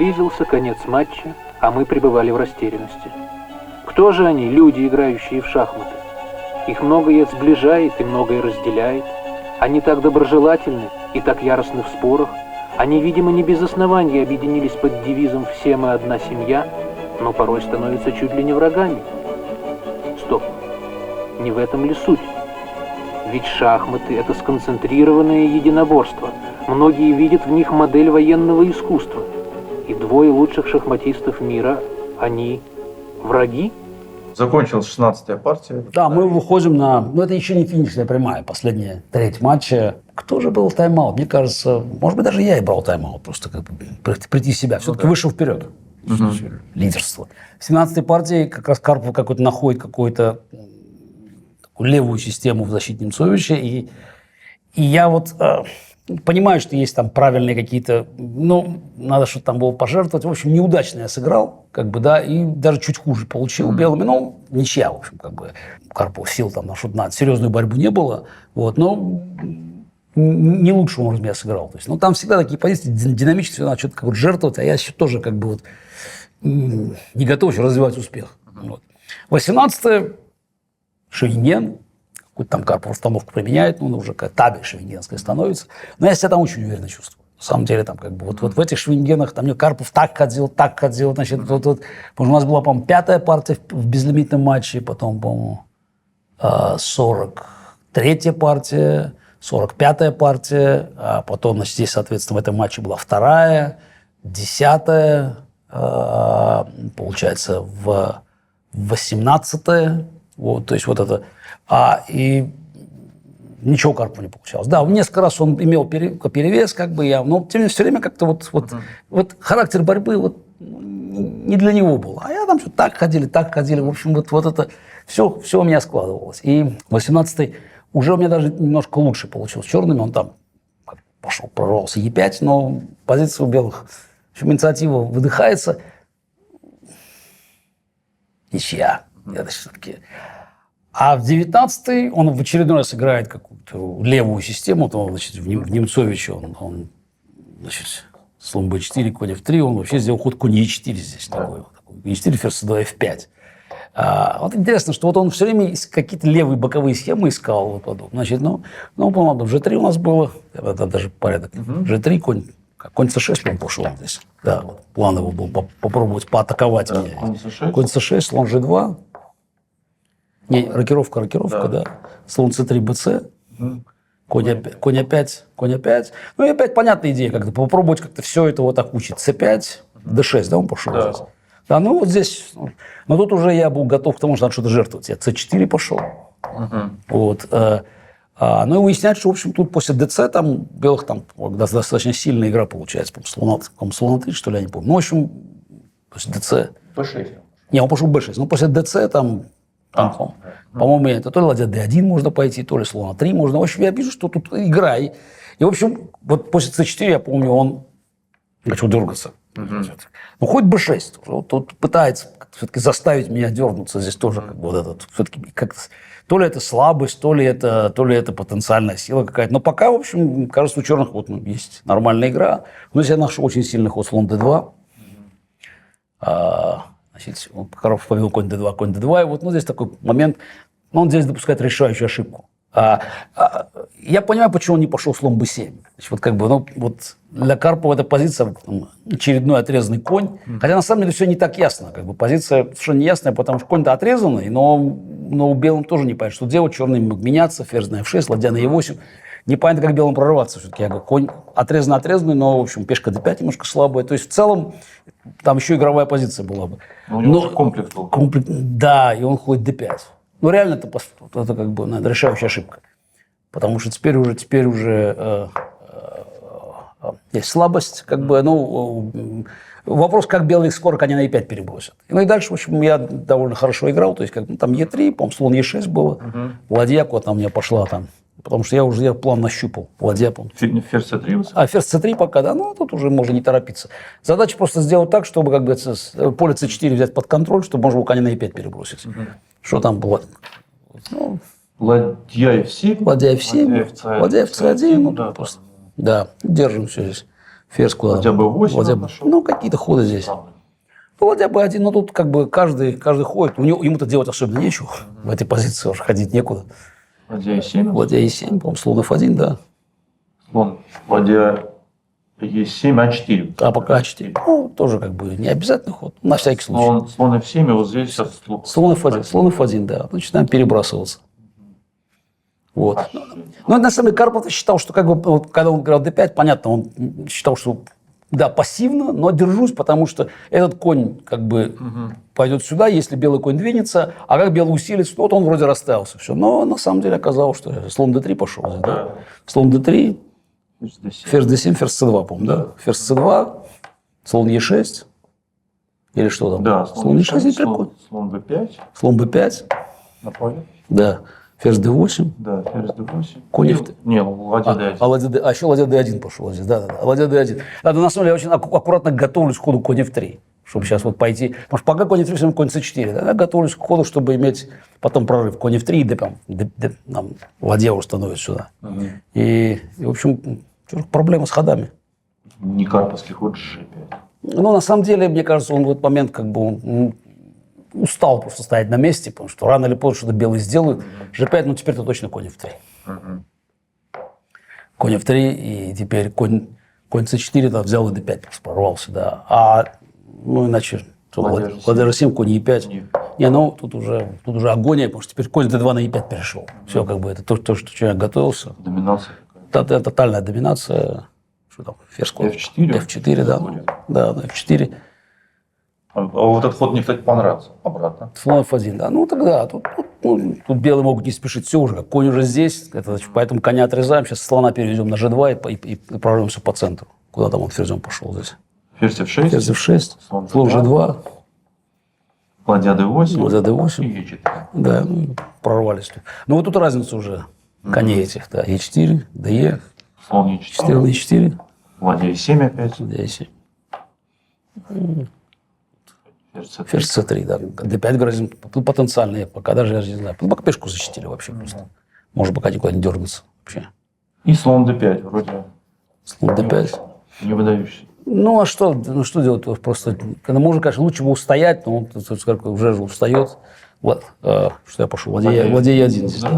Близился конец матча, а мы пребывали в растерянности. Кто же они, люди, играющие в шахматы? Их многое сближает и многое разделяет. Они так доброжелательны и так яростны в спорах. Они, видимо, не без оснований объединились под девизом «Все мы одна семья», но порой становятся чуть ли не врагами. Стоп, не в этом ли суть? Ведь шахматы – это сконцентрированное единоборство. Многие видят в них модель военного искусства. И двое лучших шахматистов мира, они враги? Закончилась 16-я партия. Да, мы выходим на... Ну, это еще не финишная прямая, последняя треть матча. Кто же был тайм-аут? Мне кажется, может быть, даже я и брал тайм-аут, просто как бы прийти в себя. Все-таки вышел вперед. Лидерство. В 17-й партии как раз Карпов какой-то находит какую-то такую левую систему в защите Немцовича. И я вот понимаю, что есть там правильные какие-то... Ну, надо, чтобы там было пожертвовать. В общем, неудачно я сыграл, как бы, да, и даже чуть хуже получил белыми. Ну, ничья, в общем, как бы. Карпов сил там на что-то надо. Серьезную борьбу не было. Вот, но не лучше он из меня сыграл. То есть, ну, там всегда такие позиции динамические, надо что-то как бы жертвовать, а я еще тоже как бы вот не готов еще развивать успех. Вот. 18-е Шевинген. Какую-то там Карпов установку применяет, ну, уже как табель шевингенская становится. Но я себя там очень уверенно чувствую. На самом деле, там как бы вот в этих шевингенах, там мне Карпов так ходил, значит, потому что у нас была, по-моему, 5-я партия в безлимитном матче, потом, по-моему, 43-я партия, 45-я партия, а потом, значит, здесь, соответственно, в этом матче была 2-я, 10-я, получается, в 18-я, вот, то есть вот это... И ничего Карпова не получалось. Да, несколько раз он имел перевес, как бы я, но тем не менее все время как-то вот характер борьбы вот не для него был. А я там что-то так ходили. В общем, вот это все у меня складывалось. И 18-й уже у меня даже немножко лучше получилось. Черными он там пошел, прорвался Е5, но позиция у белых, в общем, инициатива выдыхается. Ничья. Это все-таки... А в 19-й он в очередной раз играет какую-то левую систему. То, значит, в Немцовиче он значит, слон b4, конь f3. Он вообще сделал ход конь e4 здесь. Такой e4, ферзь c2, f5. Вот интересно, что вот он все время какие-то левые боковые схемы искал. Вот подобное. Значит, ну, по-моему, в g3 у нас было. Это даже порядок. g3, конь c6 он пошел здесь. Да, вот, план его был попробовать поатаковать меня. Конь c6, слон g2. Не, рокировка, да. Слон c3, bc, конь опять. Ну и опять понятная идея, как-то попробовать как-то все это вот так учить. c5, d6, да, он пошел здесь. Да, ну вот здесь, но тут уже я был готов к тому, что надо что-то жертвовать. Я c4 пошел. Вот. Ну и выяснять, что, в общем, тут после dc там белых там достаточно сильная игра получается. По-моему, слона 3, что ли, я не помню. Ну, в общем, после dc... b6. Не, он пошел b6. Ну, после dc там... По-моему, это то ли ладья d1 можно пойти, то ли слона 3 можно. В общем, я вижу, что тут игра. И в общем, вот после c4, я помню, он начал дергаться. Ну, хоть b6. Вот тут пытается все-таки заставить меня дернуться. Здесь тоже как бы вот этот, все-таки как-то, то ли это слабость, то ли это потенциальная сила какая-то. Но пока, в общем, кажется, у черных вот есть нормальная игра. Но здесь я нашел очень сильный ход слон d2. Значит, Карпов повел конь d2, и вот здесь такой момент, он здесь допускает решающую ошибку. Я понимаю, почему он не пошел слон b7. Значит, вот как бы, вот для Карпова эта позиция очередной отрезанный конь, хотя на самом деле все не так ясно, как бы позиция совершенно не ясная, потому что конь-то отрезанный, но у белым тоже не понятно, что делать, черный мог меняться, ферзь на f6, ладья на e8. Непонятно, как белым прорваться все-таки. Я говорю, конь отрезанный, но, в общем, пешка d5 немножко слабая. То есть, в целом, там еще игровая позиция была бы. У него комплекс был. Да, и он ходит d5. Ну, реально, это как бы решающая ошибка. Потому что теперь уже есть слабость. Как бы, вопрос, как белые скоро коня на e5 перебросят. Ну, и дальше, в общем, я довольно хорошо играл. То есть, как там e3, по-моему, слон e6 было. Ладья куда-то у меня пошла там. Потому что я план нащупал. Ладья, помню. Ферзь c3? Ферзь c3 пока, да. Ну, тут уже можно не торопиться. Задача просто сделать так, чтобы как бы поле c4 взять под контроль, чтобы можно было коня на e5 перебросить. Что там было? Ладья f7. Ладья f7. Ладья f1. Да, держим все здесь. Ферзь куда? Ладья b8 Ладья он нашел. Ну, какие-то ходы здесь. Ну, ладья b1, ну, тут как бы каждый ходит. Ему-то делать особенно нечего. В этой позиции уже ходить некуда. Ладья e7. Ладья e7, по-моему, слон f1, да. Слон. Ладья e7, a4. А пока а4. Ну, тоже как бы не обязательный ход. На всякий случай. Слон f7, и вот здесь сейчас Слон f1, да. Начинаем перебрасываться. Вот. Ну, на самом деле, Карпов считал, что как бы, вот, когда он играл d5, понятно, он считал, что да, пассивно, но держусь, потому что этот конь как бы пойдет сюда, если белый конь двинется, а как белый усилится, вот он вроде расставился. Все. Но на самом деле оказалось, что слон d3 пошел. Да? Слон d3, ферзь d7, ферзь c2, по-моему, да? Ферзь c2, слон e6. Или что там? Да, слон e6, слон b5. Слон b5. На поле. Да. Ферзь d8. Да, ферзь d8. Конь f3. Не, ладья d1. Еще ладья d1 пошел здесь. Да. Ладья d1. Да, на самом деле я очень аккуратно готовлюсь к ходу конь f3. Чтобы сейчас вот пойти. Потому что пока конь f3, все равно конь c4. Да, я готовлюсь к ходу, чтобы иметь потом прорыв. Конь f3 и ладья уже становится сюда. И, в общем, проблема с ходами. Не карповский ход g5. Ну, на самом деле, мне кажется, он в этот момент как бы он устал просто стоять на месте, потому что рано или поздно что-то белые сделают. g5, ну теперь-то точно конь f3. Конь f3, и теперь конь c4 да, взял и d5 просто прорвался, да. А, ну, иначе ладья g7, конь e5. Не, ну, тут уже агония, потому что теперь конь d2 на e5 перешел. Все, как бы, это то, что я готовился. Доминация. Это тотальная доминация. Что там? Ферзь f4. f4, да. Да, f4. А вот этот ход мне, кстати, понравился. Обратно. Слон f1, да. Ну, тогда тут белые могут не спешить. Все уже, конь уже здесь. Поэтому коня отрезаем. Сейчас слона переведем на g2 и прорвемся по центру. Куда там он ферзем пошел здесь? Ферзь f6. Ферзь f6. Слон g2. Ладья d8. Ладья d8. И e4. Да, прорвались. Ну, вот тут разница уже коней этих. Да, e4, de. Слон e4. 4 на e4. Ладья e7 опять. Ладья e7. Ферзь Ферзь c3, да. d5 грозим. Тут потенциально, я пока даже я не знаю. Пока пешку защитили вообще просто. Может, пока никуда не дергаться вообще. И слон d5 вроде. Слон d5. Не выдающийся. Ну, а что делать? Просто, когда можно, конечно, лучше бы устоять, но он уже же устает. Вот, что я пошел, ладья e1 здесь. Да?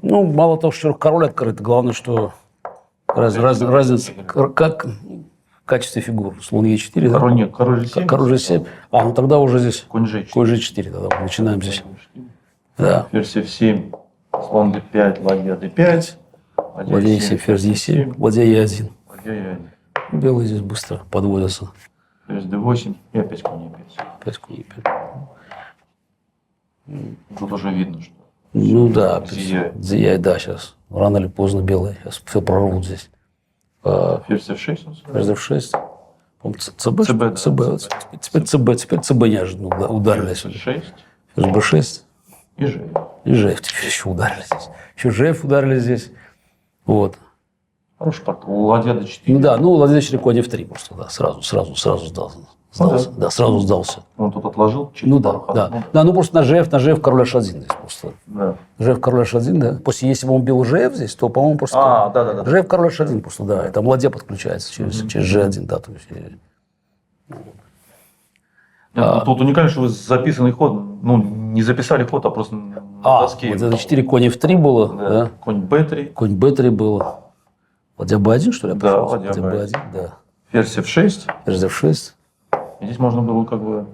Ну, мало того, что король открыт, главное, что разница, как в качестве фигур. Слон e4, да? Король нет, король g7. Король g7. А, ну тогда уже здесь Конь g4. конь g4, тогда начинаем здесь. Да. Ферзь f7, слон d5, ладья d5. Ладья e7, ферзь e7, ладья e1. Ладья e1. Белые здесь быстро подводятся. Ферзь d8 и опять конь e5. Опять конь e5. Тут уже видно, что Ну да, зияет. да, сейчас. Рано или поздно белые. Сейчас все прорвут здесь. Ферзь f6 он сыграл. Ферзь f6. По-моему, ЦБ, да. ЦБ. Теперь ЦБ неожиданно ударили сюда. Ферзь f6 Ферзь b6. и g. И Жеф теперь еще ударили здесь. Еще Жеф ударили здесь. Вот. Хороший парк. Ладья d4. Ну да, ну ладья d4, конь f3 просто, да. Сразу сдался. Да, сразу сдался. Он тут отложил. Ну да. Да, ну просто на ЖФ король h1 здесь просто. Да. ЖФ король h1, да. После, если бы он бил ЖФ здесь, то, по-моему, просто... да. ЖФ король h1 просто, да. И там ладья подключается через G1, да. То есть... Тут уникально, что вы записанный ход, ну, не записали ход, а просто на доске. Вот это 4 конь f3 было, да. Конь b3. Конь b3 было. Ладья b1, что ли? Да, ладья b1, да. Ферзь f6. Ферзь f6. И здесь можно было как бы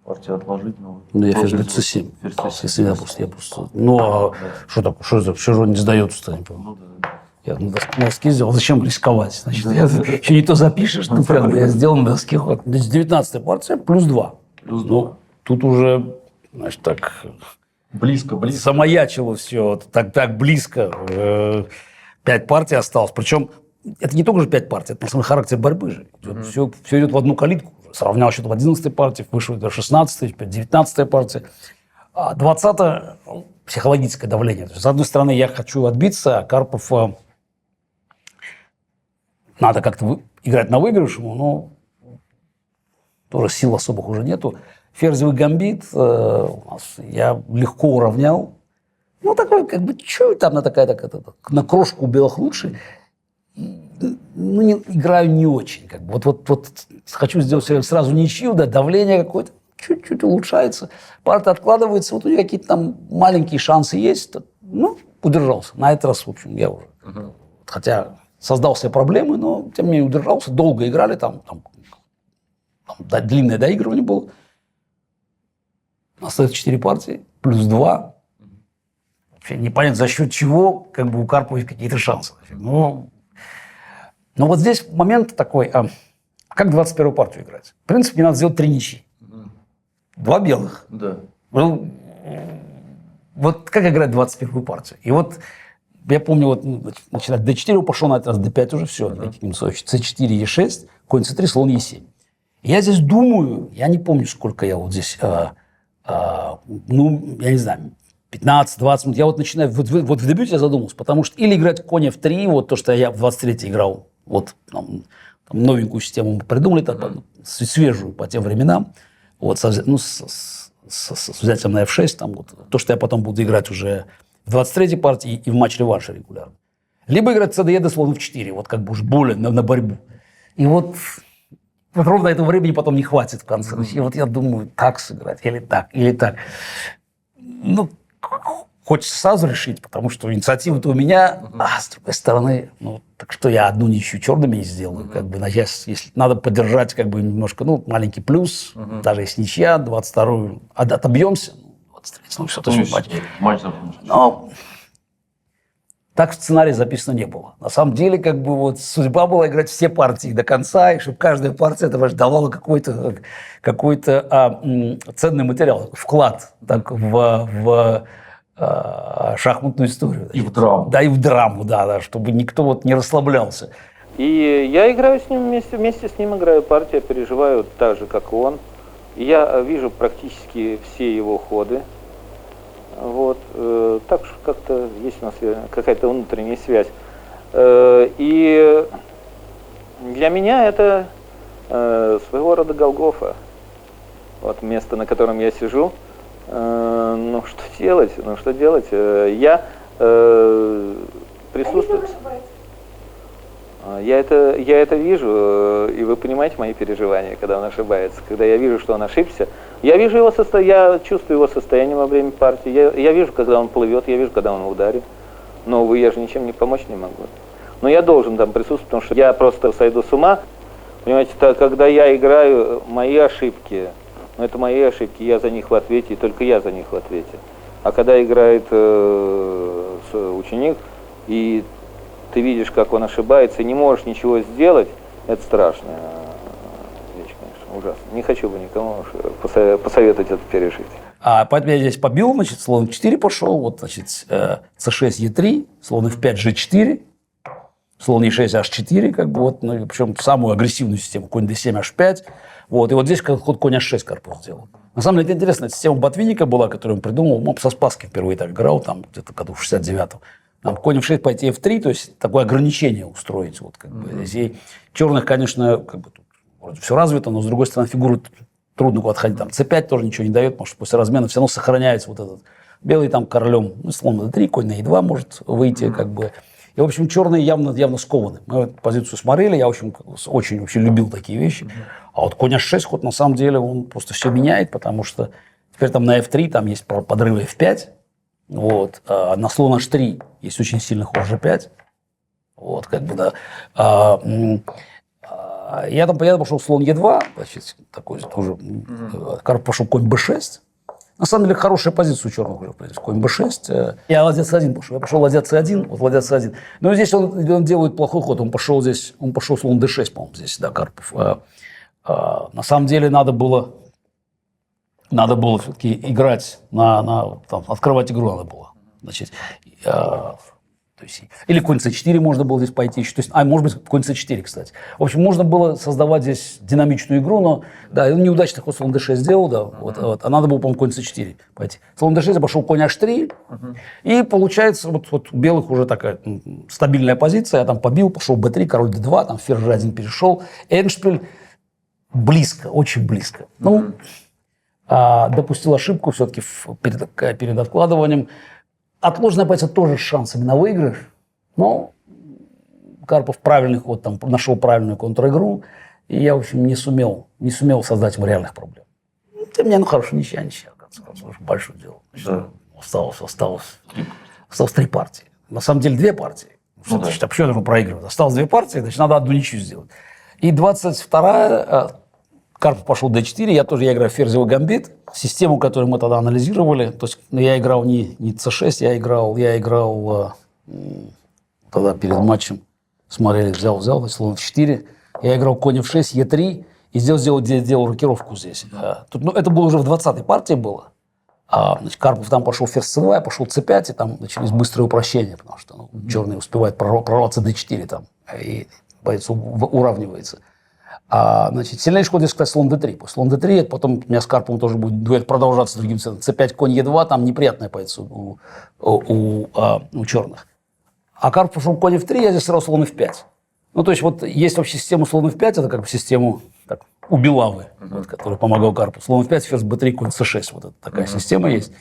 партию отложить. Но Ну, я ферзь c7. Ферзь c7. Я просто... Ну, а что такое? Что же он не сдается-то? Не помню. Ну, да. Я на доске сделал. Зачем рисковать? Значит, еще не то запишешь. Ну, прям я сделал на доске ход. 19-я партия плюс 2. Ну, тут уже, значит, так... Близко. Замаячило все. Так близко. 5 партий осталось. Причем это не только же 5 партий, это на самом деле характер борьбы же. Все идет в одну калитку. Сравнял счет в 11-й партии, вышел до 16-й, теперь 19-я партия. А 20-я психологическое давление. То есть, с одной стороны, я хочу отбиться, а Карпов надо как-то играть на выигрыш, но тоже сил особых уже нету. Ферзевый гамбит я легко уравнял. Ну, такой, как бы, чуть там на крошку у белых лучше. ну, играю не очень. Как бы. Вот хочу сделать сразу ничью, да, давление какое-то чуть-чуть улучшается, партия откладывается, вот у них какие-то там маленькие шансы есть, ну, удержался. На этот раз, в общем, я уже, хотя создал себе проблемы, но тем не менее удержался, долго играли, там длинное доигрывание было. Остается 4 партии, плюс 2. Вообще непонятно, за счет чего как бы у Карпова есть какие-то шансы. Но вот здесь момент такой, как 21-ю партию играть? В принципе, мне надо сделать 3 ничьи. 2 белых. Да. Ну, вот как играть 21-ю партию? И вот я помню, вот начинать d4 пошел, на этот раз d5 уже все. c4, e6, конь c3, слон e7. Я здесь думаю, я не помню, сколько я вот здесь, ну, я не знаю, 15-20 минут. Я вот начинаю, вот в дебюте я задумался, потому что или играть конь f3, вот то, что я в 23 играл, вот там новенькую систему мы придумали, свежую по тем временам, вот, ну, с взятием на f6, там, вот, то, что я потом буду играть уже в 23-й партии и в матч-реванше регулярно. Либо играть cd слон f4, вот как бы уж более на борьбу. И вот ровно этого времени потом не хватит в конце. И вот я думаю, так сыграть, или так, или так. Ну, хочется сразу решить, потому что инициатива-то у меня, а с другой стороны, ну, так что я одну ничью черными не сделаю. Как бы, если надо поддержать как бы немножко, ну, маленький плюс, даже если ничья, 22-ю отобьемся, 23-й, ну, все, то есть матч. Но так в сценарии записано не было. На самом деле, как бы вот судьба была играть все партии до конца, и чтобы каждая партия этого давала какой-то ценный материал, вклад так, в шахматную историю. И в драму. Да, и в драму, да, чтобы никто вот не расслаблялся. И я играю с ним вместе с ним играю партию, переживаю так же, как и он. И я вижу практически все его ходы. Вот, так что как-то есть у нас какая-то внутренняя связь. И для меня это своего рода Голгофа. Вот место, на котором я сижу. Ну, что делать? Я присутствую. Я это вижу, и вы понимаете мои переживания, когда он ошибается. Когда я вижу, что он ошибся, я вижу его я чувствую его состояние во время партии, я вижу, когда он плывет, я вижу, когда он в ударе. Но, увы, я же ничем не помочь не могу. Но я должен там присутствовать, потому что я просто сойду с ума. Понимаете, когда я играю, мои ошибки, но это мои ошибки, я за них в ответе, и только я за них в ответе. А когда играет ученик, и ты видишь, как он ошибается, и не можешь ничего сделать, это страшная вещь, конечно, ужасно. Не хочу бы никому посоветовать это пережить. Поэтому я здесь побил, значит, слон 4 пошел, вот, значит, c6, e3, слон f5, g4, слон e6, h4, как бы, вот, ну, причем самую агрессивную систему, конь d7, h5, вот, и вот здесь ход конь h6 Карпов сделал. На самом деле, это интересная система Ботвинника была, которую он придумал, он со Спасским впервые так играл, там, где-то году в 69-м. Там конь f6 пойти f3, то есть такое ограничение устроить. Вот, как бы. И черных, конечно, как бы, тут вроде все развито, но с другой стороны фигуры трудно куда-то ходить. Там c5 тоже ничего не дает, потому что после размена все равно сохраняется вот этот белый там королем, ну, слон на d3, конь на e2 может выйти. Как бы. И, в общем, черные явно скованы. Мы эту позицию смотрели, я, в общем, очень вообще любил такие вещи. А вот конь h6 ход, на самом деле, он просто все меняет, потому что теперь там на f3 там есть подрывы f5. Вот. А на слон h3 есть очень сильный ход g5. Вот, как бы, да. Я там пошел слон e2, значит, такой тоже. Карп пошел конь b6. На самом деле, хорошая позиция у черных уже. Конь b6. Я ладья c1 пошел. Я пошел ладья c1, вот ладья c1. Но здесь он делает плохой ход. Он пошел слон d6, по-моему, здесь, да, Карпов. На самом деле, надо было все-таки играть там, открывать игру надо было. Значит, то есть, или конь c4 можно было здесь пойти еще. То есть, может быть, конь c4, кстати. В общем, можно было создавать здесь динамичную игру, но да, он неудачный ход слон d6 сделал, да, вот, а надо было, по-моему, конь c4 пойти. Слон d6 обошел конь h3, и получается, вот у белых уже такая стабильная позиция. Я там побил, пошел b3, король d2, там ферзь g1 перешел. Эндшпиль близко, очень близко. Ну, допустил ошибку все-таки перед откладыванием. Отложенная позиция тоже с шансами на выигрыш, но Карпов правильный ход, там, нашел правильную контр-игру, и я, в общем, не сумел создать ему реальных проблем. Для меня, хорошая ничья, в конце концов, большое дело. Да. Осталось 3 партии. На самом деле 2 партии. Ну, да. Почему я должен проигрывать? Осталось 2 партии, значит, надо одну ничью сделать. И 22-я, Карпов пошел d4, я играю ферзевый гамбит, систему, которую мы тогда анализировали. То есть я играл не c6, я играл тогда перед матчем, смотрели, взял, значит, слон f4, я играл конь f6, e3, и сделал рокировку здесь. Это было уже в 20-й партии было. Значит, Карпов там пошел ферзь c2, я пошел c5, и там начались быстрые упрощения, потому что черный успевает прорваться d4 там, и бойцу уравнивается. Значит, сильнейший ход здесь, кстати, слон d3. После слон d3, потом у меня с Карповым тоже будет дуэт продолжаться другим цветом. c5, конь e2, там неприятная позиция у черных. А Карпов пошел конь f3, я здесь сразу слон f5. Ну, то есть, вот есть вообще система слон f5, это как бы систему у Белавы, который помогал Карпову. Слон f5, ферзь b3, конь c6. Вот такая система есть.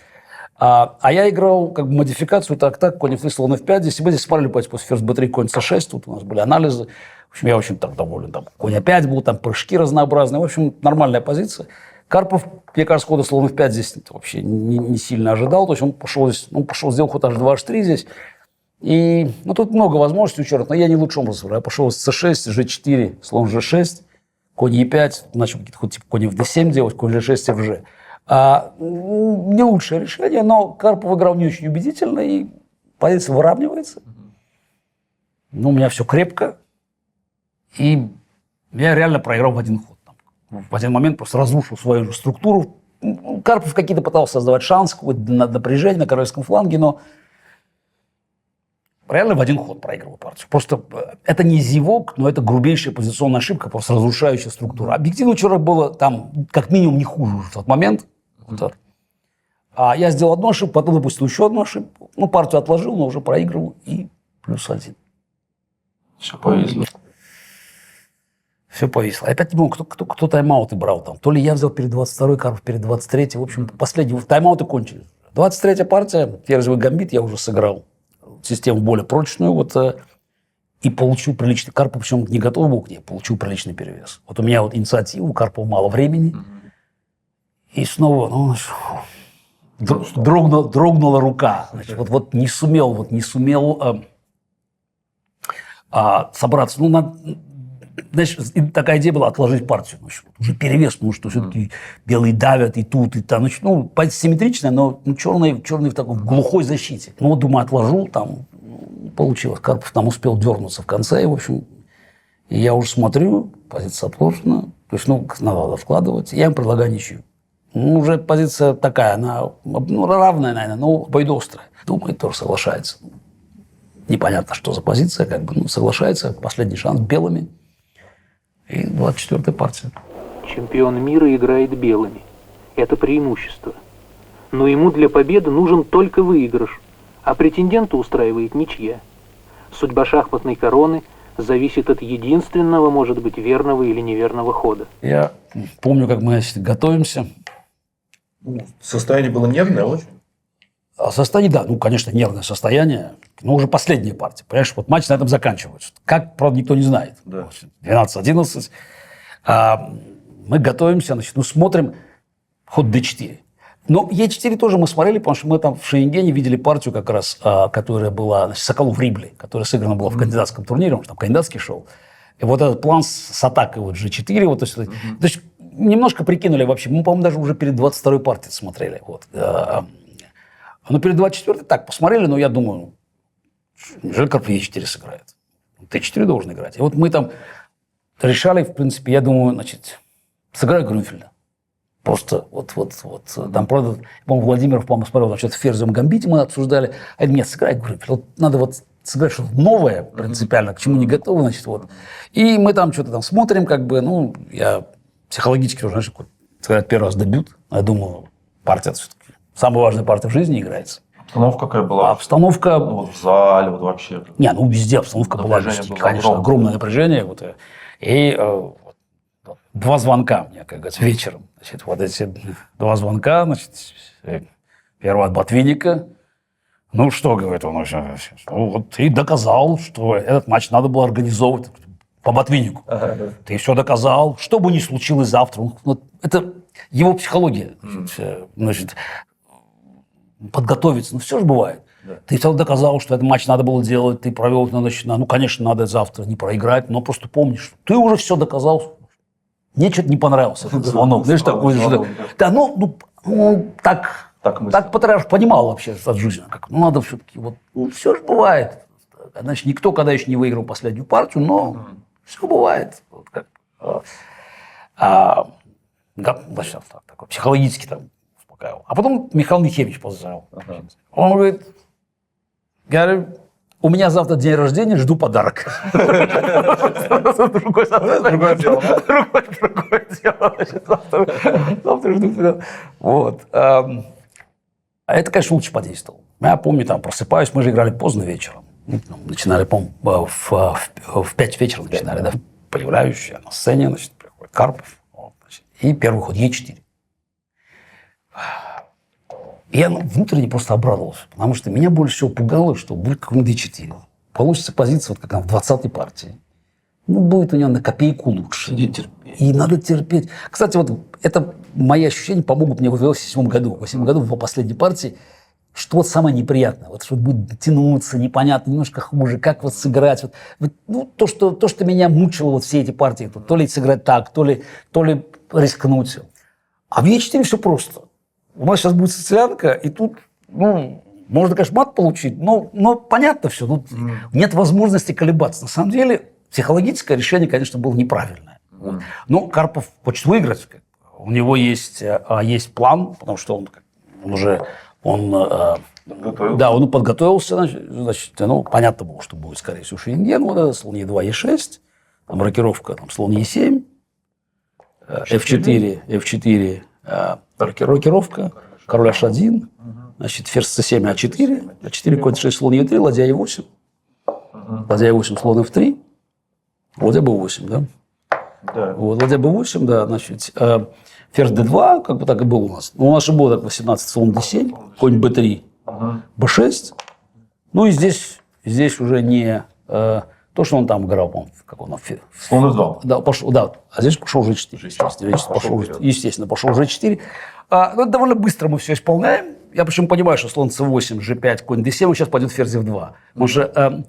А я играл как бы модификацию так, конь f3, слон f5. Здесь мы смотрели после ферзь b3, конь c6. Тут у нас были анализы. В общем, я очень доволен. Там конь a5 был, там прыжки разнообразные. В общем, нормальная позиция. Карпов, мне кажется, хода слон f5 здесь вообще не сильно ожидал. То есть он пошел сделал ход h2, h3 здесь. И, тут много возможностей у черных, но я не лучшим образом. Я пошел с c6, g4, слон g6, конь e5, начал какие-то ход типа конь f7 делать, конь g6, fg. Не лучшее решение, но Карпов играл не очень убедительно, и позиция выравнивается. У меня все крепко. И я реально проиграл в один ход. В один момент просто разрушил свою же структуру. Карпов какие-то пытался создавать шанс, какое-то напряжение на королевском фланге, но реально в один ход проигрывал партию. Просто это не зевок, но это грубейшая позиционная ошибка, просто разрушающая структуру. Объективно у человека было там как минимум не хуже уже в тот момент. А я сделал одну ошибку, потом допустил еще одну ошибку. Партию отложил, но уже проигрывал и +1. Все повезло. Все повисло. Опять не помню, кто тайм-ауты брал там. То ли я взял перед 22-й, Карпов перед 23-й. В общем, последние тайм-ауты кончились. 23-я партия, ферзевый гамбит я уже сыграл. Систему более прочную. И получил приличный... Карпов, причем не готов был к ней, получил приличный перевес. У меня инициатива, у Карпова мало времени. И снова, дрогнула рука. Значит, не сумел собраться. Значит, такая идея была отложить партию. Уже перевес, потому что все-таки белые давят и тут, и там. Позиция симметричная, но черный в такой глухой защите. Думаю, отложу, там получилось. Карпов там успел дернуться в конце, и, в общем, я уже смотрю, позиция отложена. То есть, надо вкладывать. Я им предлагаю ничью. Уже позиция такая, она равная, наверное, но обоюдоострая. Думает, тоже соглашается. Непонятно, что за позиция, соглашается. Последний шанс белыми. И 24-я партия. Чемпион мира играет белыми. Это преимущество. Но ему для победы нужен только выигрыш, а претендента устраивает ничья. Судьба шахматной короны зависит от единственного, может быть, верного или неверного хода. Я помню, как мы готовимся. Состояние было нервное очень? Состояние, да, конечно, нервное состояние, но уже последняя партия. Понимаешь, матч на этом заканчивается. Как, правда, никто не знает. Да. 12-11. Мы готовимся, смотрим ход d4. Но e4 тоже мы смотрели, потому что мы там в Шеренгене видели партию как раз, которая была, Соколов Рибли, которая сыграна была в кандидатском турнире, он там кандидатский шел. И этот план с атакой g4, то есть немножко прикинули вообще. Мы, по-моему, даже уже перед 22-й партией смотрели. Но перед 24-й так посмотрели, но я думаю, неужели Карпов e4 сыграет? T4 должен играть. И мы там решали, в принципе, я думаю, сыграю Грюнфельда. Просто там, правда, по-моему, Владимиров, по-моему, смотрел, там что-то в ферзевом гамбите мы обсуждали. А я говорю, нет, сыграй Грюнфельд. Надо сыграть что-то новое принципиально, к чему не готовы, И мы там что-то смотрим, я психологически уже, сыграть первый раз дебют. Я думаю, партия все-таки самая важная партия в жизни играется. Обстановка какая была? Обстановка... в зале, вообще. Везде обстановка была, конечно, огромное напряжение. И 2 звонка мне, как говорится, вечером. Эти 2 звонка, первый от Ботвинника, Ну, что, говорит он, ну, вот ты доказал, что этот матч надо было организовывать по Ботвиннику. Ты все доказал, что бы ни случилось завтра. Вот это его психология. Значит, подготовиться, ну, все же бывает. Да. Ты все доказал, что этот матч надо было делать, ты провел, ну, конечно, надо завтра не проиграть, но просто помнишь, ты уже все доказал. Мне что-то не понравился этот звонок. Знаешь, такой, да, так Патриарх понимал вообще от жизни. Как, ну, надо все-таки, вот, ну, все же бывает. Значит, никто когда еще не выиграл последнюю партию, но все бывает. Вот как, значит, такой психологически там успокаивал. А потом Михаил Михеевич позвонил. Он говорит, Гарри, у меня завтра день рождения, жду подарок. Другое дело. Завтра жду подарок. Вот. А это, конечно, лучше подействовало. Я помню, там просыпаюсь, мы же играли поздно вечером. Начинали, по-моему, в 5 вечера начинали, да. Появляюсь я на сцене, значит, приходит Карпов. Вот, значит, и первый ход Е4. И я внутренне просто обрадовался, потому что меня больше всего пугало, что будет какой-нибудь D4. Получится позиция, вот как в 20-й партии. Ну, будет у него на копейку лучше. И надо терпеть. Кстати, вот это мои ощущения помогут мне в 2007 году. В 2008 году, в последней партии, что вот самое неприятное. Вот что будет тянуться, непонятно, немножко хуже, как вот сыграть. Вот, ну, то, что меня мучило вот все эти партии. То ли сыграть так, то ли рискнуть. А в Е4 все просто. У нас сейчас будет социалка, и тут, ну, можно, конечно, мат получить, но понятно все. Тут нет возможности колебаться. На самом деле, психологическое решение, конечно, было неправильное. Но Карпов хочет выиграть. У него есть план, потому что он подготовился. Значит, ну, понятно было, что будет, скорее всего, Шенген. Вот это слон Е2, Е6, там рокировка, там слон Е7, F4, рокировка, король H1, значит, ферзь C7, А4, А4, конь 6, слон Е3, ладья Е8, ладья Е8, слон F3, ладья Б8, да? Да. Вот, ладья Б8, да, значит, ферзь D2, как бы так и было у нас. Ну, у нас же было так 18, слон D7, конь B3, B6. Ну, и здесь уже не то, что он там играл, по-моему, как он, слон F2. Да, пошел, да, а здесь пошел G4. Естественно, пошел G4. Ну, довольно быстро мы все исполняем. Я почему понимаю, что слон C8, G5, конь D7, сейчас пойдет ферзь F2. Потому что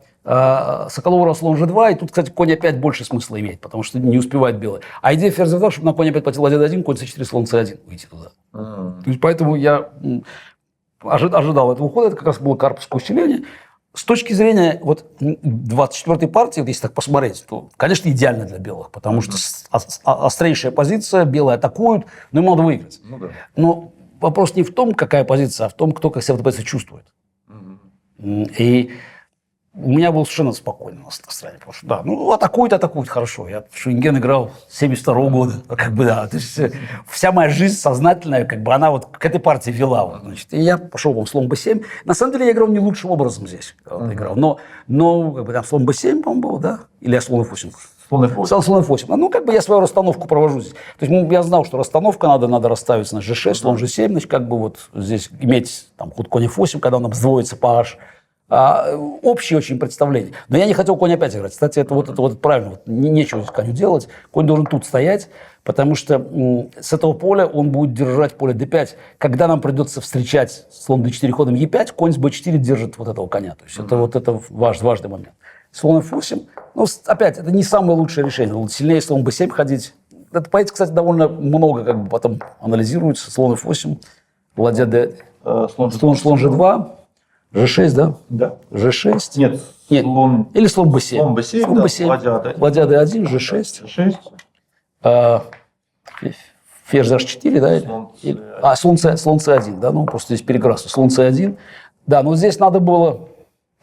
Соколова слон G2, и тут, кстати, конь опять больше смысла имеет, потому что не успевает белый. А идея ферзь F2, чтобы на конь опять пойти ладья D1, конь C4, слон C1, выйти туда. То есть, поэтому я ожидал этого хода, это как раз было карповское усиление. С точки зрения вот 24-й партии, вот если так посмотреть, то, конечно, идеально для белых, потому что острейшая позиция, белые атакуют, но им надо выиграть. Ну, да. Но вопрос не в том, какая позиция, а в том, кто как себя в этой позиции чувствует. И у меня было совершенно спокойно настроение, потому что, да, ну, атакуют, хорошо. Я в Шенген играл с 72-го года, как бы, да. То есть вся моя жизнь сознательная, как бы, она вот к этой партии вела. Вот, значит, и я пошел, по-моему, слон b7. На самом деле я играл не лучшим образом здесь. Играл. Но как бы, там слон b7, по-моему, был, да? Или я слон f8? Слон f8. Ну, как бы я свою расстановку провожу здесь. То есть я знал, что расстановка надо расставить на g6, слон g7, значит, как бы вот здесь иметь там ход конь f8, когда он вздвоится по h. Общее очень представление. Но я не хотел конь опять играть. Кстати, это правильно. Вот, нечего здесь коню делать. Конь должен тут стоять, потому что с этого поля он будет держать поле d5. Когда нам придется встречать слон d4 ходом e5, конь с b4 держит вот этого коня. То есть это важный момент. Слон f8. Ну, опять, это не самое лучшее решение. Сильнее слон b7 ходить. Это, кстати, довольно много как бы потом анализируется. Слон f8, ладья d, слон g2. G6, да? Да. G6. Нет. Слон... Или слон B7. Слон B7, слон B7. Ладья D1, G6. Ферзь H4, да? Слон C1, да? Ну, просто здесь перекрасно. Слон C1. Да, но здесь надо было...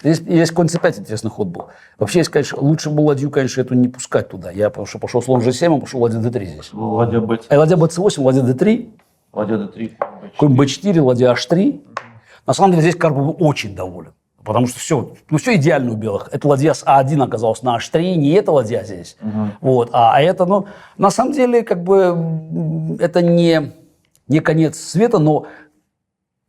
Здесь конь C5 интересный ход был. Вообще, если, конечно, лучше было ладью, конечно, эту не пускать туда. Я пошел слон G7, а пошел ладья D3 здесь. Ладья B7. Ладья BC8, ладья D3. Ладья D3. Конь B4, ладья H3. На самом деле здесь Карпов был очень доволен, потому что все идеально у белых. Эта ладья с А1 оказалась на H3, не эта ладья здесь. Вот, а это, ну, на самом деле, как бы, это не конец света, но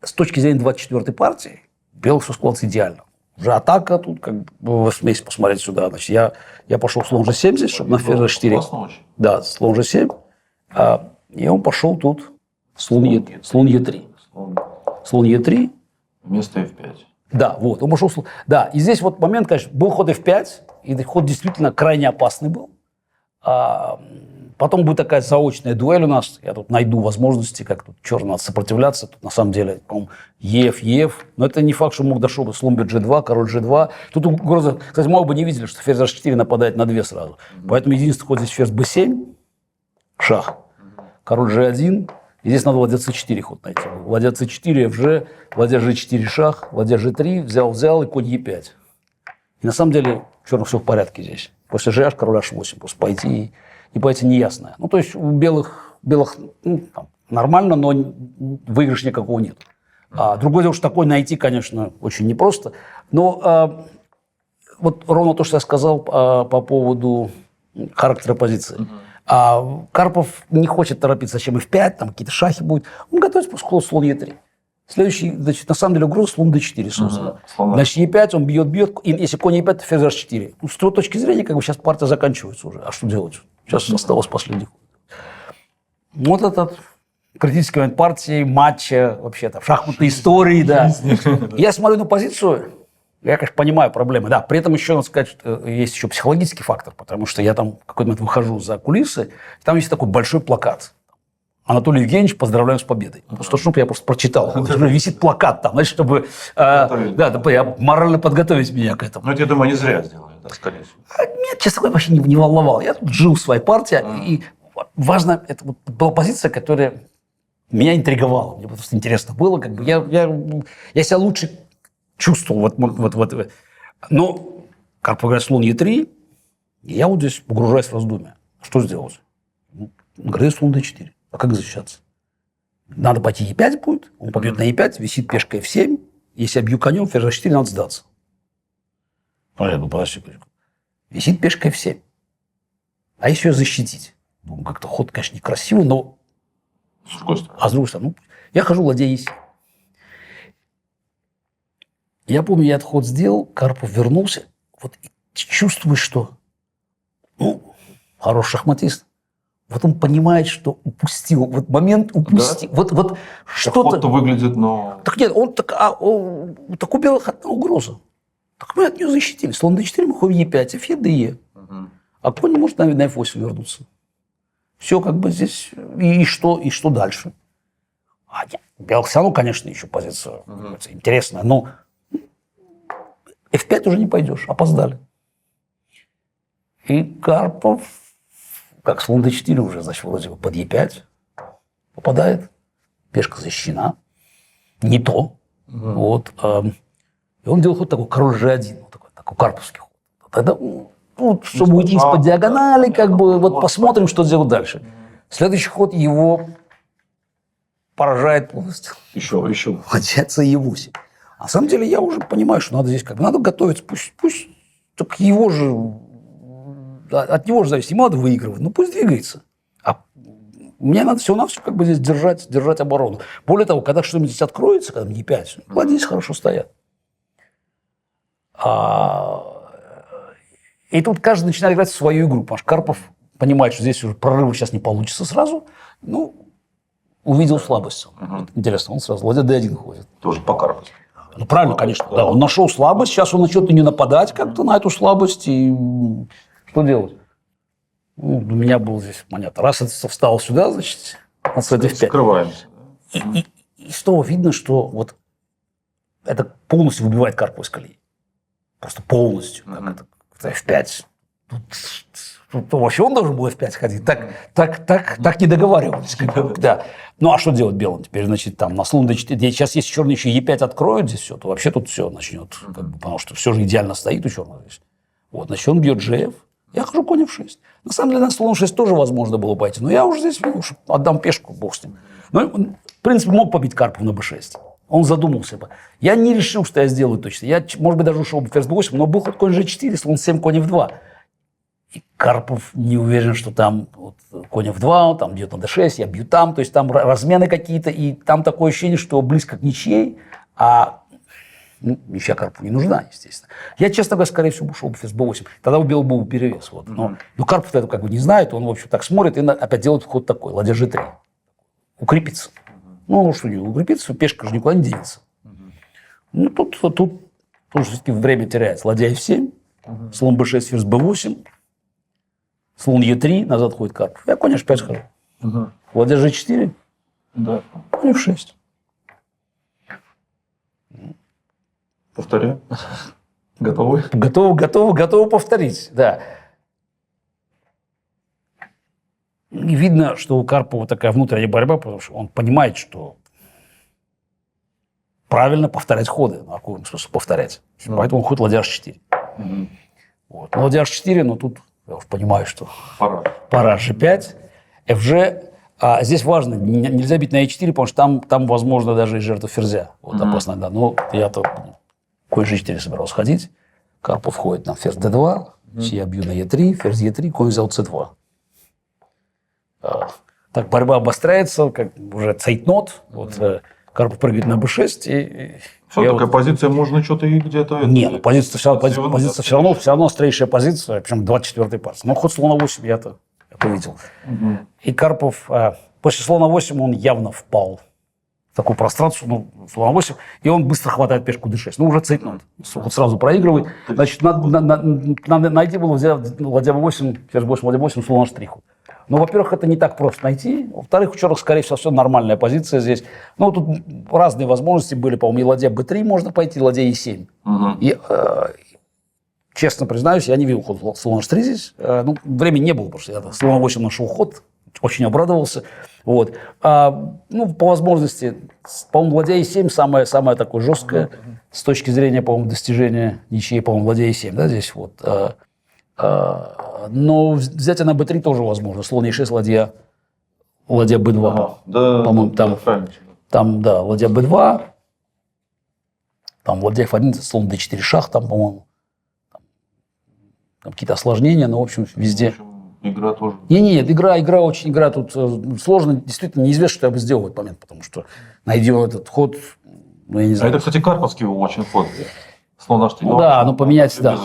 с точки зрения 24-й партии, белых все складывается идеально. Уже атака тут, как бы, смесь посмотреть сюда. Значит, я пошел слон G7 здесь, чтобы на ферзь 4. Да, слон G7. И он пошел тут слон E3. Слон E3. Вместо F5. Да, вот, он пошел. Да, и здесь вот момент, конечно, был ход F5, и ход действительно крайне опасный был. Потом будет такая заочная дуэль у нас. Я тут найду возможности, как тут черный надо сопротивляться. Тут на самом деле, по-моему, ЕФ. Но это не факт, что мог дошел бы слон G2, король G2. Тут угроза... Кстати, мы оба не видели, что ферзь H4 нападает на 2 сразу. Поэтому единственный ход здесь ферзь B7, шах, король G1. И здесь надо ладья C4 ход найти. Ладья C4, FG, ладья G4 шах, ладья G3, взял и конь E5. И на самом деле черных все в порядке здесь. После GH король H8 просто пойти и пойти неясное. Ну, то есть у белых там, нормально, но выигрыша никакого нет. Другое дело, что такое найти, конечно, очень непросто. Но вот ровно то, что я сказал по поводу характера позиции. Карпов не хочет торопиться, зачем F5, там какие-то шахи будут. Он готовится просто слон E3. Следующий, значит, на самом деле угроза слон D4, собственно. Значит, E5, он бьет, и если конь E5, то ферзь H4. Ну, с той точки зрения, как бы сейчас партия заканчивается уже. А что делать? Сейчас осталось последний ход. Вот этот критический момент партии, матча, вообще там шахматной истории, да. Я смотрю на позицию, я, конечно, понимаю проблемы. Да, при этом еще, надо сказать, что есть еще психологический фактор, потому что я там в какой-то момент выхожу за кулисы, там есть такой большой плакат. Анатолий Евгеньевич, поздравляем с победой. Просто, чтобы я просто прочитал. Висит плакат там, значит, чтобы морально подготовить меня к этому. Ну, это, я думаю, они зря сделали, да, скорее всего. Нет, честно говоря, вообще не волновал. Я тут жил в своей партии, и важно, это вот была позиция, которая меня интриговала. Мне просто интересно было, как бы я себя лучше чувствовал. Но, как говорят, слон Е3, я вот здесь погружаюсь в раздумья. Что сделать? Говорит, слон D4. А как защищаться? Надо пойти Е5 будет, он побьет на Е5, висит пешка F7. Если я бью конем, ферзь H4, надо сдаться. А я думаю, подожди. Висит пешка F7. А если ее защитить? Ну, как-то ход, конечно, некрасивый, но... С другой стороны. А с другой стороны, я хожу ладья E7. Я помню, я этот ход сделал, Карпов вернулся. Вот чувствую, что... хороший шахматист. Вот он понимает, что упустил. Вот момент упустил. Да? Вот что-то... Ход-то выглядит, но... Так нет, так у белых одна угроза. Так мы от нее защитили. Слон D4, мы ходим E5, F5, DE. А конь не может на F8 вернуться. Все как бы здесь. И что дальше? Белых все равно, конечно, еще позиция интересная, но F5 уже не пойдешь, опоздали. И Карпов... Как слон D4 уже, значит, вроде бы под E5 попадает, пешка защищена, не то. Вот. И он делал ход такой, король G1, такой карповский ход. Тогда, чтобы уйти из-под диагонали, как бы, вот посмотрим, что сделать дальше. Следующий ход его поражает полностью. Еще. Ладья E8. На самом деле, я уже понимаю, что надо здесь как бы, надо готовиться, пусть так его же... От него же зависит, ему надо выигрывать, ну пусть двигается. А мне надо всего-навсего как бы здесь держать оборону. Более того, когда что-нибудь здесь откроется, когда мне 5, ладья здесь хорошо стоят. И тут каждый начинает играть в свою игру, потому что Карпов понимает, что здесь уже прорыва сейчас не получится сразу. Увидел слабость. Интересно, он сразу ладья D1 ходит. Тоже по Карповски. Ну, правильно, конечно. Да, он нашел слабость, сейчас он начнет не нападать как-то на эту слабость и... Что делать? У меня был здесь монета. Раз это встал сюда, значит, с этой в 5. Скрываемся. И снова видно, что вот это полностью выбивает Карпова из колеи. Просто полностью. Как это F5. Тут вообще он должен был F5 ходить. Так не договаривались. Да. Ну, а что делать белым теперь? Значит, там на слон D4. Сейчас, если черный еще E5 откроет здесь все, то вообще тут все начнет. Потому что все же идеально стоит у черного здесь. Вот, значит, он бьет GF. Я хожу конь F6. На самом деле, на слон 6 тоже возможно было пойти. Но я уже здесь отдам пешку, бог с ним. Но он, в принципе, мог побить Карпов на B6. Он задумался бы. Я не решил, что я сделаю точно. Я, может быть, даже ушел бы ферзь B8, но был хоть конь G4, слон 7, конь F2. И Карпов не уверен, что там вот, конь F2, он там бьет на D6, я бью там. То есть там размены какие-то. И там такое ощущение, что близко к ничьей. Ну, ничья Карпову не нужна, естественно. Я, честно говоря, скорее всего, ушел бы в ФСБ-8. Тогда убил бы перевес. Вот. Но Карпов это как бы не знает, он, в общем, так смотрит и опять делает ход такой, ладья G3. Укрепиться. Ну, что не укрепиться, пешка же никуда не денется. Ну, тут все-таки время теряется. Ладья F7, слон B6, ферзь B8, слон E3, назад ходит Карпов. Я конь H5 хожу. Ладья G4, Да. конь F6. Повторяю. Готовы? Готовы повторить, да. И видно, что у Карпова такая внутренняя борьба, потому что он понимает, что правильно повторять ходы. А какой смысл повторять? Поэтому он ходит ладья H4. Вот. Но ладья H4, но тут я уж понимаю, что пора G5, FG. А здесь важно, нельзя бить на E4, потому что там возможно, даже и жертва ферзя. Вот опасно, да. Но я-то конь G4 собирался ходить. Карпов ходит на ферзь D2, я бью на E3, ферзь E3, конь взял C2. Так борьба обостряется, как уже цейтнот. Вот, Карпов прыгает на B6. И все, такая позиция, можно что-то и где-то... Нет, позиция все равно острейшая позиция, причем 24-й партии. Но ход слона 8 я-то видел. И Карпов после слона 8 он явно впал в такую прострацию, ну, слона 8, и он быстро хватает пешку d6. Ну, уже цейтнот. Вот сразу проигрывает. Значит, надо найти было взять ладья b8, ферзь 8, ладья 8, слон h3. Ну, во-первых, это не так просто найти. Во-вторых, у черных, скорее всего, все нормальная позиция здесь. Ну, тут разные возможности были. По-моему, и ладья b3 можно пойти, и ладья e7. И, честно признаюсь, я не видел ход слон h3 здесь. Ну, времени не было, потому что я слон 8 нашел ход. Очень обрадовался. Вот. Ну, по возможности, по-моему, ладья e7 самое такое жесткое с точки зрения, по-моему, достижения ничьей, по-моему, ладья e7, да, здесь вот. Но взять на b3 тоже возможно. Слон e6, ладья b2. Да, по-моему, там, да, ладья b2. Там ладья f1, слон d4 шах, там, по-моему, там какие-то осложнения, но, в общем, везде. В общем, игра тоже. Нет, игра тут сложно. Действительно, неизвестно, что я бы сделал в этот момент, потому что найдем этот ход, ну, я не знаю. Это, кстати, карповский очень ход. Слон h3. Ну, да, ну, поменять, да.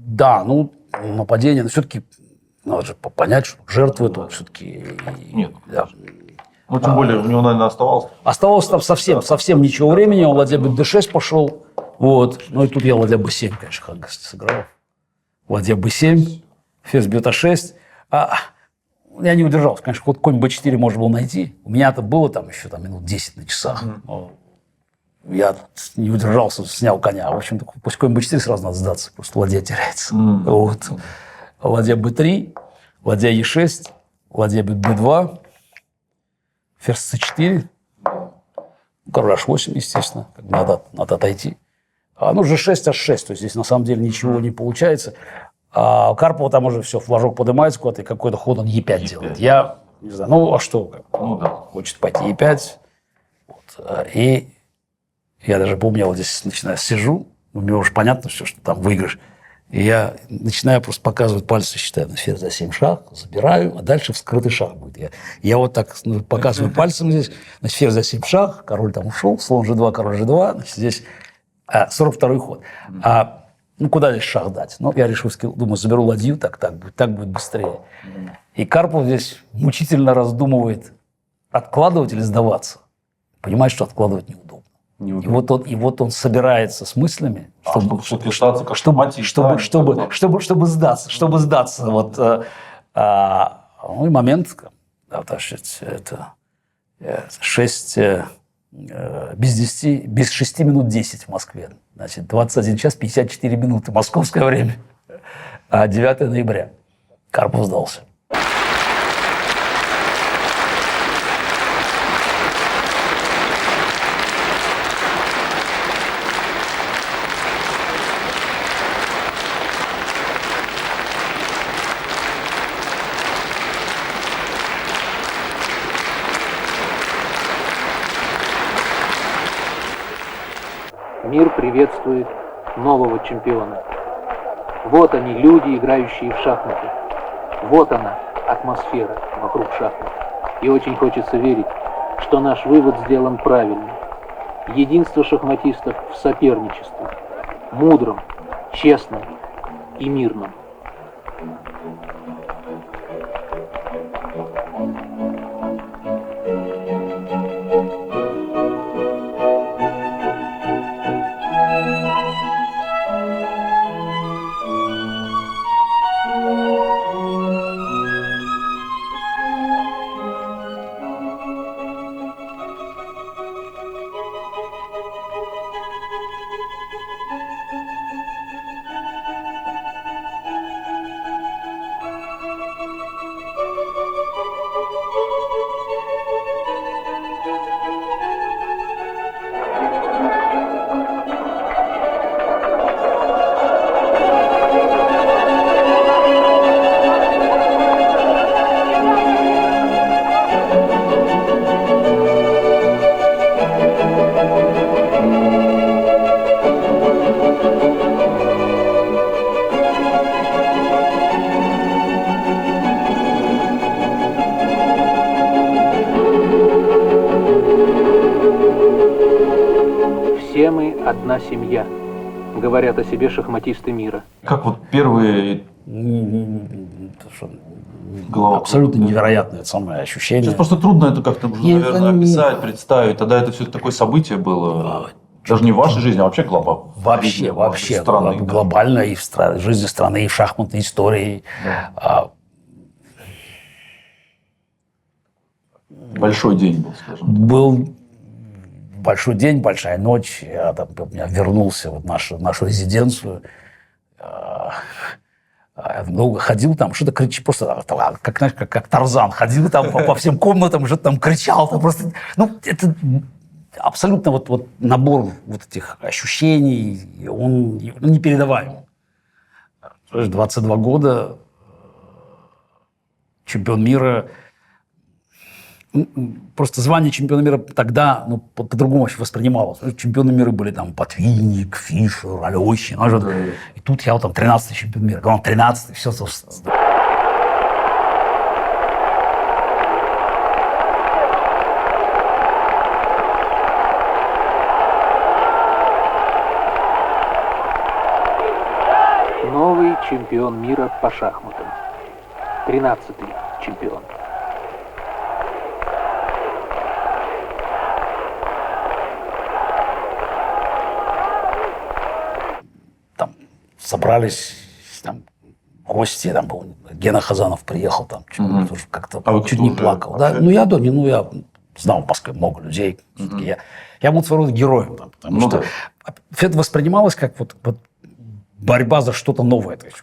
Да, ну, нападение, но все-таки надо же понять, что жертвы тут все-таки... Нет. Да. Ну, тем более, у него, наверное, оставалось. Оставалось там совсем ничего времени, он ладья b6 пошел, вот. Ну, и тут я ладья b7, конечно, хагас сыграл. Ладья b7, ферзь бьет a6. Я не удержался, конечно, ход конь b4 можно было найти. У меня-то было там еще минут 10 на часах. Я не удержался, снял коня. В общем, после конь b4 сразу надо сдаться, просто ладья теряется. Вот. Ладья b3, ладья e6, ладья b2, ферзь c4, король h8, естественно, надо отойти. Ну, g6, h6, то есть здесь на самом деле ничего не получается. А у Карпова там уже все, флажок поднимается куда-то, и какой-то ход он e5 делает. Я не знаю, ну а что, хочет пойти e5. Вот. И я даже помню, я вот здесь начинаю сижу, мне уже понятно все, что там выигрыш. И я начинаю просто показывать пальцы, считаю, на ферзь за 7 шаг, забираю, а дальше вскрытый шаг будет. Я вот так показываю пальцем здесь, значит, ферзь за 7 шаг, король там ушел, слон g2, король g2, значит, здесь 42-й ход. Ну, куда здесь шаг дать? Ну, я решил, думаю, заберу ладью, так будет быстрее. И Карпов здесь мучительно раздумывает, откладывать или сдаваться. Понимает, что откладывать неудобно. И вот он собирается с мыслями, чтобы сдаться. Вот, ну и момент, это 6 без 10, без 6 минут 10 в Москве. Значит, 21 час 54 минуты московское время. 9 ноября. Карпов сдался. Мир приветствует нового чемпиона. Вот они, люди, играющие в шахматы. Вот она, атмосфера вокруг шахмат. И очень хочется верить, что наш вывод сделан правильно. Единство шахматистов в соперничестве, мудром, честном и мирном. Все мы одна семья, говорят о себе шахматисты мира. Как вот первые голова? Абсолютно невероятное самое ощущение. Сейчас просто трудно это как-то уже, наверное, описать, представить. Тогда это все такое событие было. Даже не в вашей жизни, а вообще глобально. Вообще страны, глобально и в жизни страны, и в шахматной истории. Да. Большой день был, скажем. Был большой день, большая ночь. Я вернулся в нашу резиденцию. Долго ходил там, что-то кричал, просто как Тарзан. Ходил там по всем комнатам, что-то там кричал. Там просто, это абсолютно вот набор вот этих ощущений, он непередаваемый. 22 года, чемпион мира. Просто звание чемпиона мира тогда по-другому вообще воспринималось. Чемпионы мира были там Ботвинник, Фишер, Алехин. И тут я там 13-й чемпион мира. Он 13-й, все. Новый чемпион мира по шахматам. 13-й чемпион. Собрались там гости, там был Гена Хазанов приехал, там тоже как-то чуть не плакал. Да? Я знал в Москве много людей. Я был своего рода героем, там, потому что это воспринималось как вот борьба за что-то новое. То есть,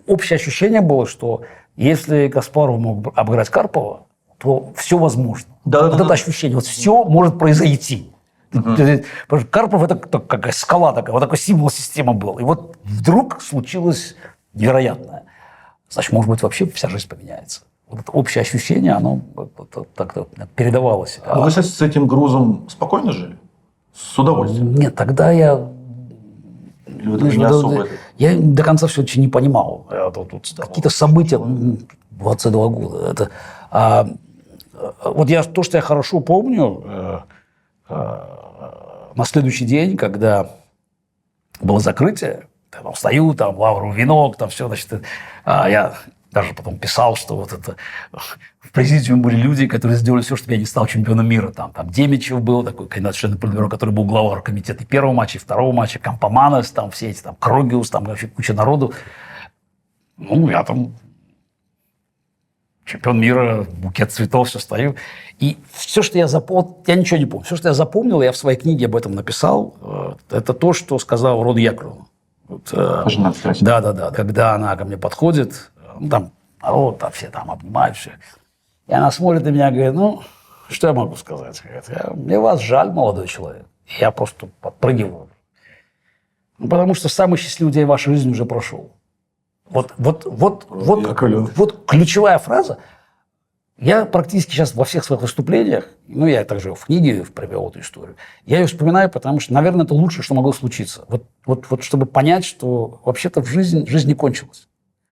общее ощущение было, что если Каспаров мог обыграть Карпова, то все возможно. Это ощущение, все может произойти. Карпов это как скала такая, вот такой символ системы был. И вот вдруг случилось невероятное. Значит, может быть, вообще вся жизнь поменяется. Вот это общее ощущение, оно так передавалось. А вы с этим грузом спокойно жили? С удовольствием? Нет, тогда я... Я до конца все очень не понимал. Какие-то события, 22 года. То, что я хорошо помню... На следующий день, когда было закрытие, я встаю, там лавру, венок, там все, значит, я даже потом писал, что вот это в президиуме были люди, которые сделали все, чтобы я не стал чемпионом мира. Там Демичев был, такой кандидат в члены Политбюро, который был глава комитета и первого матча, и второго матча, Кампоманос, там все эти, там Крогиус, там вообще куча народу. Я там чемпион мира, букет цветов, все стою. И все, что я запомнил, я ничего не помню. Все, что я запомнил, я в своей книге об этом написал, это то, что сказал Рода Яковлевна. Да. Когда она ко мне подходит, там народ, там все там обнимают, все. И она смотрит на меня и говорит, что я могу сказать? Мне вас жаль, молодой человек. И я просто подпрыгиваю. Потому что самый счастливый день вашей жизни уже прошел. Вот ключевая фраза. Я практически сейчас во всех своих выступлениях, я также в книге привел эту историю, я ее вспоминаю, потому что, наверное, это лучшее, что могло случиться. Вот чтобы понять, что вообще-то жизнь не кончилась.